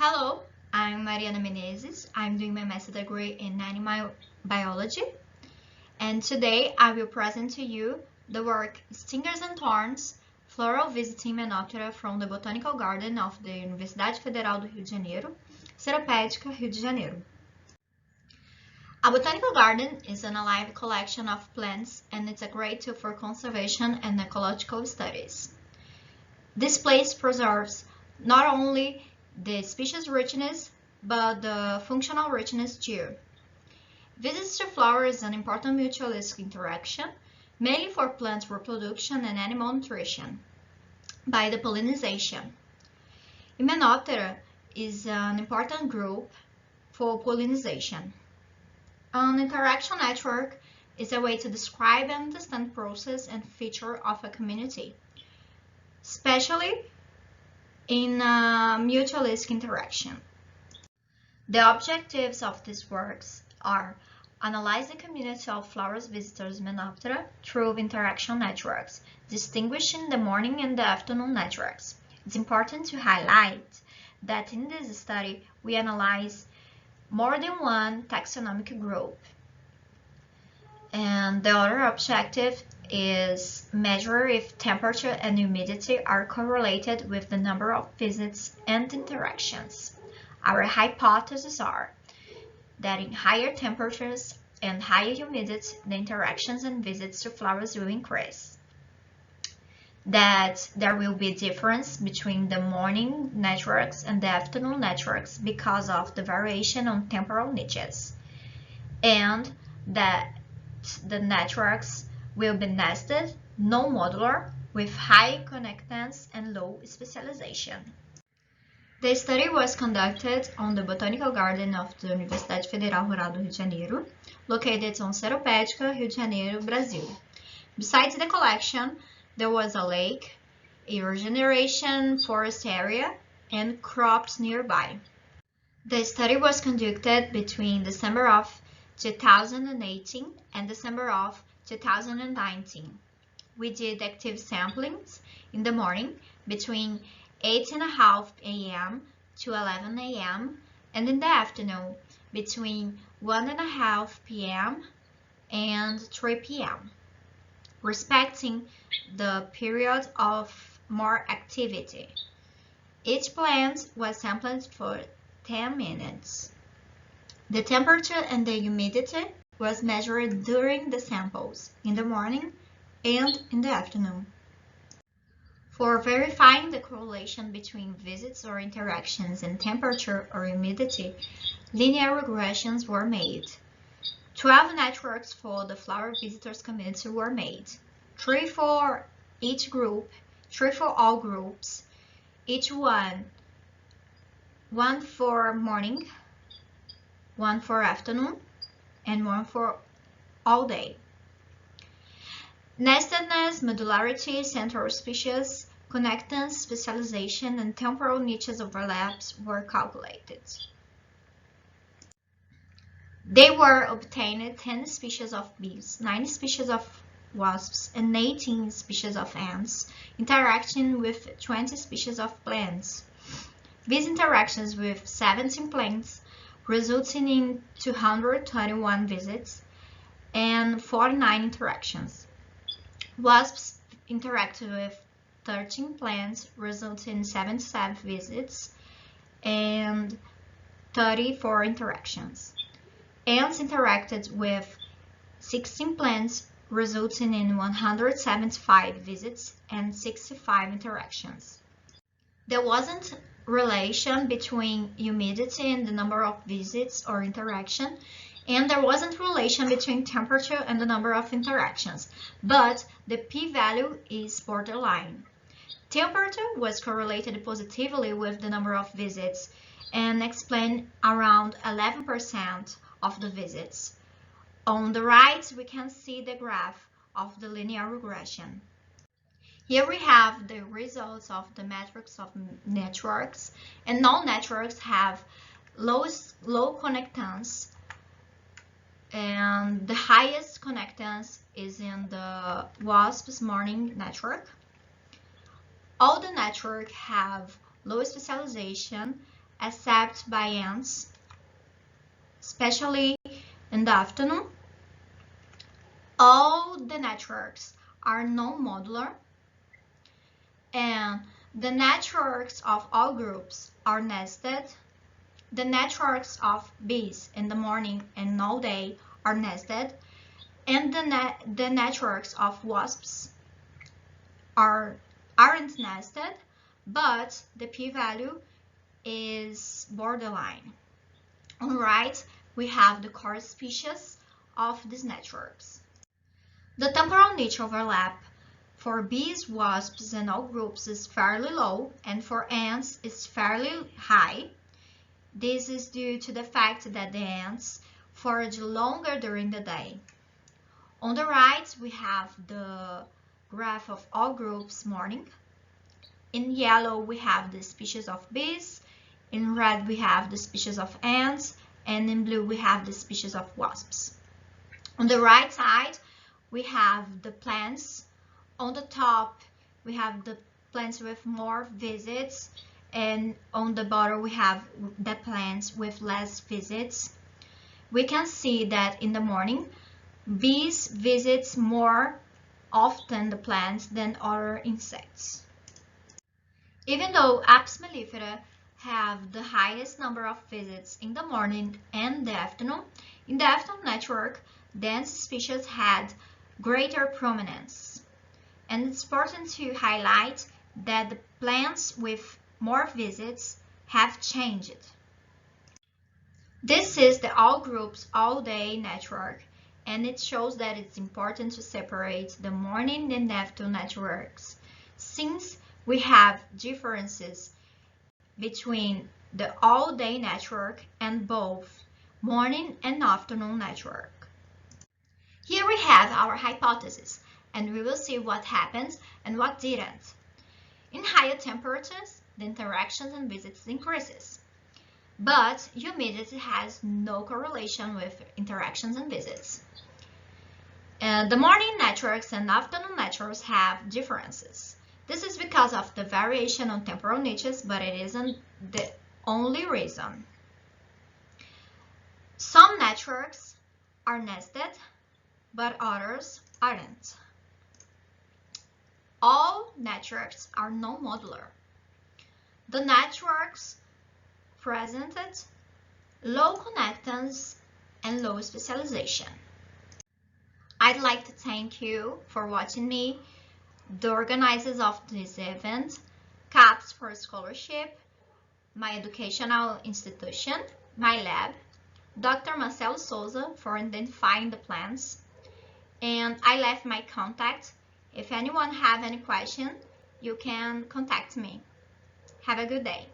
Hello, I'm Mariana Menezes. I'm doing my master's degree in animal biology, and today I will present to you the work Stingers and Thorns, Floral Visiting Hymenoptera from the Botanical Garden of the Universidade Federal do Rio de Janeiro, Seropédica, Rio de Janeiro. A botanical garden is an alive collection of plants, and it's a great tool for conservation and ecological studies. This place preserves not only the species richness, but the functional richness too. Visits to flowers is an important mutualistic interaction, mainly for plant reproduction and animal nutrition, by the pollination. Hymenoptera is an important group for pollination. An interaction network is a way to describe and understand process and feature of a community, especially in mutualistic interaction. The objectives of these works are analyze the community of flowers visitors Hymenoptera through interaction networks, distinguishing the morning and the afternoon networks. It's important to highlight that in this study we analyze more than one taxonomic group. And the other objective is measure if temperature and humidity are correlated with the number of visits and interactions. Our hypotheses are that in higher temperatures and higher humidity, the interactions and visits to flowers will increase. That there will be a difference between the morning networks and the afternoon networks because of the variation on temporal niches. And that the networks will be nested, non-modular, with high connectance and low specialization. The study was conducted on the Botanical Garden of the Universidade Federal Rural do Rio de Janeiro, located on Seropédica, Rio de Janeiro, Brazil. Besides the collection, there was a lake, a regeneration forest area, and crops nearby. The study was conducted between December of 2018 and December of 2019. We did active samplings in the morning between 8:30 a.m. to 11 a.m. and in the afternoon between 1:30 p.m. and 3 p.m. respecting the period of more activity. Each plant was sampled for 10 minutes. The temperature and the humidity was measured during the samples, in the morning and in the afternoon. For verifying the correlation between visits or interactions and temperature or humidity, linear regressions were made. 12 networks for the flower visitors community were made, 3 for each group, 3 for all groups, each one for morning, 1 for afternoon, and 1 for all day. Nestedness, modularity, central species, connectance, specialization, and temporal niches overlaps were calculated. They were obtained 10 species of bees, 9 species of wasps, and 18 species of ants, interacting with 20 species of plants. These interactions with 17 plants resulting in 221 visits and 49 interactions. Wasps interacted with 13 plants, resulting in 77 visits and 34 interactions. Ants interacted with 16 plants, resulting in 175 visits and 65 interactions. There wasn't relation between humidity and the number of visits or interaction, and there wasn't relation between temperature and the number of interactions, but the p-value is borderline. Temperature was correlated positively with the number of visits and explained around 11% of the visits. On the right, we can see the graph of the linear regression. Here we have the results of the metrics of networks, and all networks have low connectance, and the highest connectance is in the WASP's morning network. All the networks have low specialization except by ants, especially in the afternoon. All the networks are non-modular, and the networks of all groups are nested. The networks of bees in the morning and all day are nested, and the networks of wasps aren't nested, but the p-value is borderline. On the right, we have the core species of these networks. The temporal niche overlap for bees, wasps, and all groups is fairly low, and for ants is fairly high. This is due to the fact that the ants forage longer during the day. On the right, we have the graph of all groups morning. In yellow, we have the species of bees. In red, we have the species of ants. And in blue, we have the species of wasps. On the right side, we have the plants. On the top, we have the plants with more visits. And on the bottom, we have the plants with less visits. We can see that in the morning, bees visits more often the plants than other insects. Even though Apis mellifera have the highest number of visits in the morning and the afternoon, in the afternoon network, dense species had greater prominence. And it's important to highlight that the plants with more visits have changed. This is the all groups all day network, and it shows that it's important to separate the morning and afternoon networks, since we have differences between the all day network and both morning and afternoon network. Here we have our hypothesis, and we will see what happens and what didn't. In higher temperatures, the interactions and visits increases. But humidity has no correlation with interactions and visits. The morning networks and afternoon networks have differences. This is because of the variation on temporal niches, but it isn't the only reason. Some networks are nested, but others aren't. All networks are non-modular. The networks presented low connectance and low specialization. I'd like to thank you for watching me, the organizers of this event, CAPS for Scholarship, my educational institution, my lab, Dr. Marcelo Souza for identifying the plants, and I left my contact. If anyone have any question, you can contact me. Have a good day.